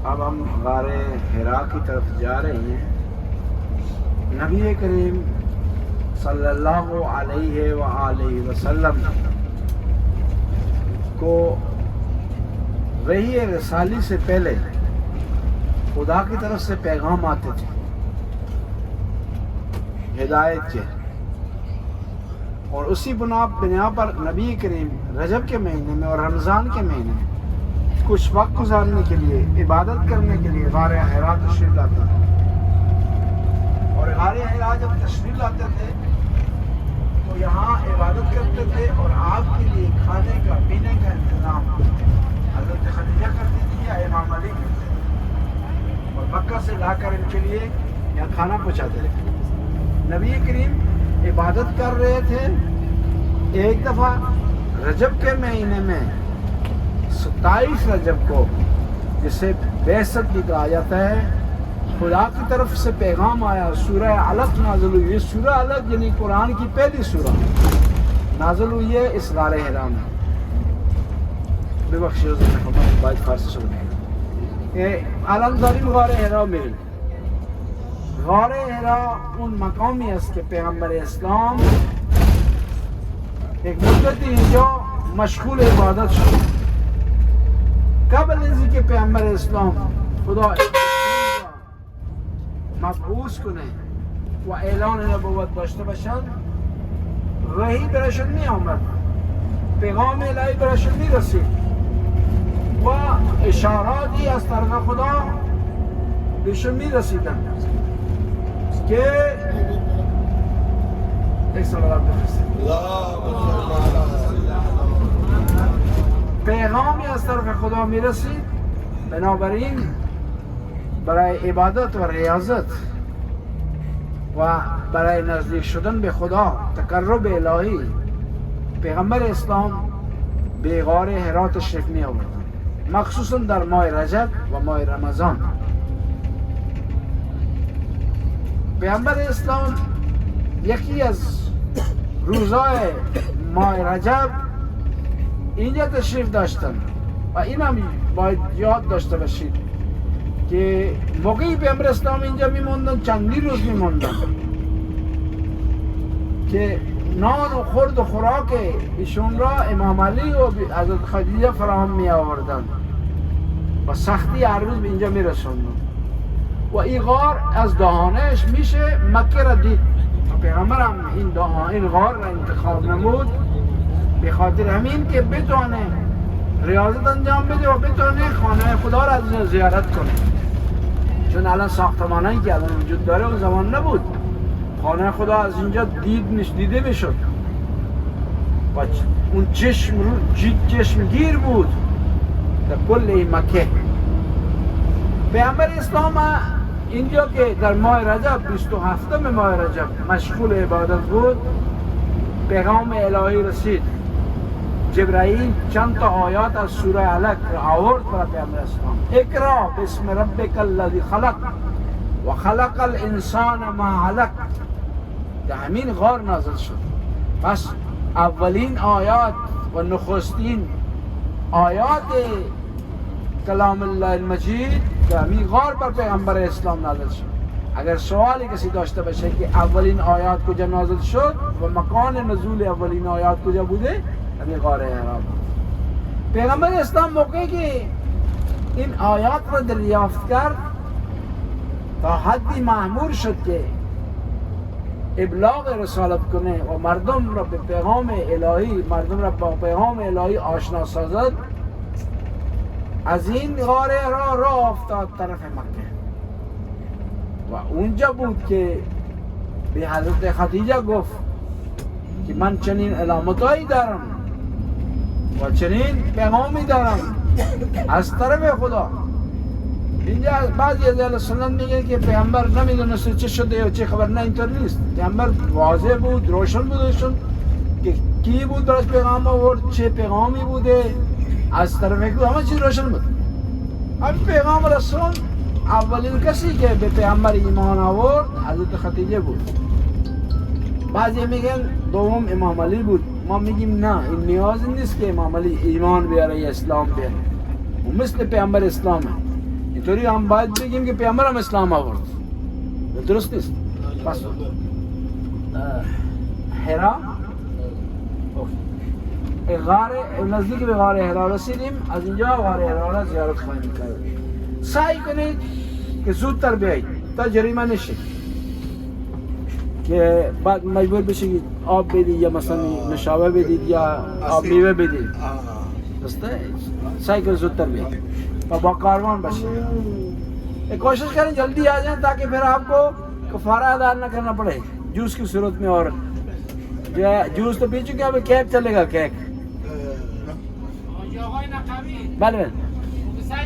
अब हम गारे हिरा की तरफ जा रहे हैं। नबी करीम सल्लल्लाहु अलैहि व आलिहि वसल्लम को वही रसाली से पहले खुदा की तरफ से पैगाम आते थे, हिदायत के, और उसी बिना पर नबी करीम रजब के महीने में और रमज़ान के महीने में कुछ वक्त गुजारने के लिए, इबादत करने के लिए गारे हिरा तशरीफ लाते थे। और गारे हिरा जब तशरीफ लाते थे तो यहाँ इबादत करते थे और आपके लिए खाने का पीने का इंतज़ाम हज़रत खदीजा करती थी या इमाम अली करते थे, और मक्का से लाकर इनके लिए यहाँ खाना पहुँचाते थे। नबी करीम इबादत कर रहे थे। एक दफ़ा रजब के महीने में 27 रजब को, जिसे बेसत भी कहा जाता है, खुदा की तरफ से पैगाम आया। सूरह अलक नाज़िल हुई। ये सूरह अलक यानी कुरान की पहली सूरह नाज़िल हुई है इस गारे हिरा में। बात फारसी सुन अलमदारी गारे हिरा में। गारे हिरा उन मकामी है के पैगम्बर इस्लाम एक मुद्दत जो मशगूल इबादत शुरू कबल के पैगम्बर इस्लाम खुदा मबऊस कुने व एलान नबुवत दاشته باشند وحی برشون می آمد، پیغام الهی برشون می رسید و اشاراتی از طرف خدا بهشون می رسیدن که یک صلوات بفرستید. پیغامی از طرف خدا می رسید. بنابراین برای عبادت و ریاضت و برای نزدیک شدن به خدا، تقرب الهی، پیغمبر اسلام به غار حرا تشریف می آوردند، مخصوصا در ماه رجب و ماه رمضان. پیغمبر اسلام یکی از روزای ماه رجب اینجا تشریف داشتند و این هم باید یاد داشته باشید که موقعی پیغمبر اسلام اینجا میموندن، چندی روز میموندن که نان و خورد و خوراک ایشون را امام علی و حضرت خدیجه فراهم می آوردن و سختی هر روز به اینجا می رسوندن و این غار از دهانش میشه مکه را دید. پیغمبر هم این غار را انتخاب نمود به خاطر همین که بتونه ریاضت انجام بده و بتونه خانه خدا را از اینجا زیارت کنه، چون الان ساختمانایی که الان وجود داره اون زمان نبود. خانه خدا از اینجا دیده میشد و اون چشمگیر بود در کل مکه. پیغمبر اسلام اینجا که در ماه رجب 27 ماه رجب مشغول عبادت بود، پیغام الهی رسید. جبرائیل چند تا آیات از سوره علق را آورد برای پیغمبر اسلام. اقرا بسم ربک الذی خلق و خلق الانسان ما علق. در همین غار نازل شد. پس اولین آیات و نخستین آیات کلام الله المجید در همین غار بر پیغمبر اسلام نازل شد. اگر سوالی کسی داشته باشه که اولین آیات کجا نازل شد و مکان نزول اولین آیات کجا بوده، همین غار حرا. پیغمبر اسلام موقعی که این آیات را دریافت کرد تا حدی مأمور شد که ابلاغ رسالت کنه و مردم را به پیغام الهی، مردم را با پیغام الهی آشنا سازد، از این غار حرا راه افتاد طرف مکه و اونجا بود که به حضرت خدیجه گفت که من چنین علامتایی دارم و چنین پیغامی دارم از طرف خدا. اینجا بعضی از اهل سنت میگن که پیامبر نمیدونست چه شده یا چه خبر. نه، اینطور نیست. پیامبر واضح بود، روشن بودشون که کی بود براش پیغام آورد، چه پیغامی بوده، از طرف خدا، همه چیز روشن بود. همین پیغام رسول اولین کسی که به پیامبر ایمان آورد حضرت خدیجه بود. بعضی میگن دوم امام علی بود. ما میگیم نه، این نیاز نیست که امام علی ایمان بیاره یا اسلام بیاره، و مثل پیامبر اسلامه. اینطوری هم باید بگیم که پیامبر هم اسلام آورد. درست نیست. پس حرا غار نزدیک به غار حرا رسیدیم. از اینجا غار حرا را زیارت خواهیم کرد. سعی کنید که زودتر بیایید تا جریمه نشید که بعد مجبور بشید آب بدید یا مثلا نشابه بدید یا آب میوه بدید. درسته؟ سعی کنید زودتر بیایید و با کاروان باشید. کوشش करें जल्दी आ जाएं ताकि फिर आपको कफारा अदा न करना पड़े जूस की सूरत में। और जूस तो पी चुके हैं, अब केक चलेगा, केक। बल